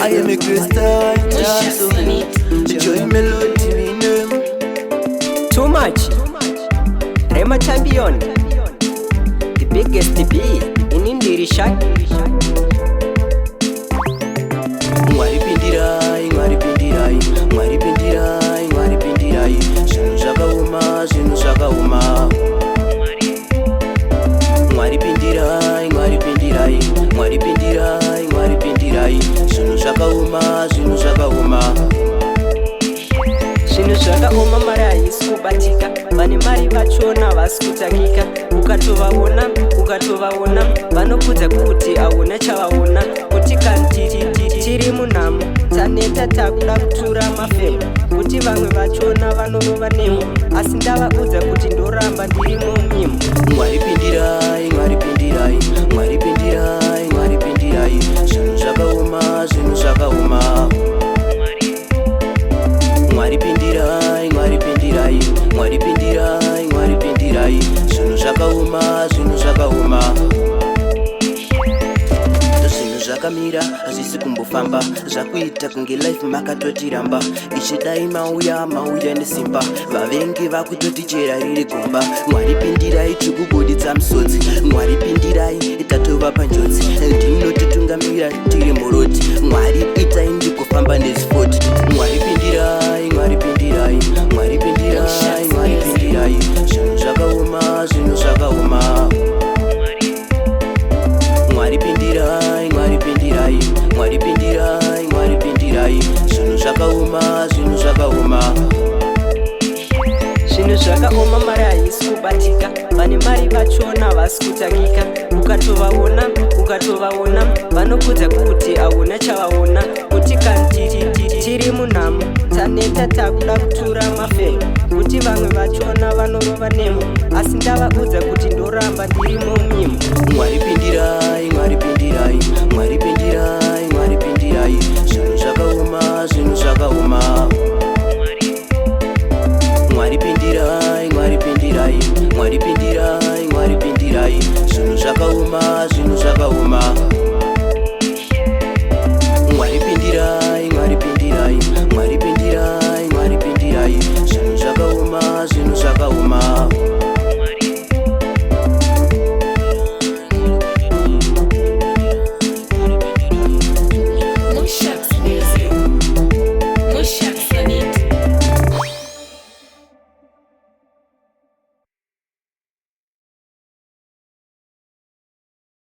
I am a Christian, so join melody me name. Too much. Rema champion, the biggest B in Indirisha. Mwari pindirai, mwari pindirai, mwari pindirai, mwari pindirai. Zvinhu zvakaoma, zvinhu zvakaoma. Mwari pindirai, mwari pindirai, mwari pindirai, mwari pindirai. Zvinhu zvakaoma, zvinhu zvakaoma. Zvinhu zvakaoma mari haisi kubatika. Vane mari vachona vasi kutakika. Ukatovaona vanokudza kuti hauna chavaona. Kuti kanti tiri munhamo taneta takuda kutura mafemo. Kuti vamwe vachona vanorova nemo. Asi ndavaudza kuti ndoramba ndirimo mimo. Mwari pindirai, mwari pindirai, mwari pindirai, mwari pindirai. Zvinhu zvakaoma, zvinhu zvakaoma. Mwari pindirai, mwari pindirai, mwari pindirai, mwari pindirai. Zvinhu zvakaoma, zvinhu zvakaoma. Zvinhu zvakamira hazvisi kumbofamba. Zvakuita kunge life makatotiramba. Ichidai mauya nesimba. Vavengi vakutotichera riri gomba. Mwari pindirai tikubuditsa musodzi. Mwari pindirai itatova panjodzi. Ndinotitungamira tiri muroti. Mwari itai ndikufamba nezifoti. Mwari pindirai, mwari pindirai, mwari pindirai, mwari pindirai. Zvinhu zvakaoma, zvinhu zvakaoma. Mwari pindirai, mwari pindirai, mwari pindirai, mwari pindirai. Zvinhu zvakaoma, zvinhu zvakaoma. Zvinhu zvakaoma mari haisi kubatika. Vane mari vachona vasi kutakika. Ukatovaona vanokudza kuti hauna chavaona. Kuti kanti tiri munhamo taneta takuda kutura mafemo. Kuti vamwe vachona vanorova nemo. Asi ndavaudza kuti ndoramba ndirimo mimo.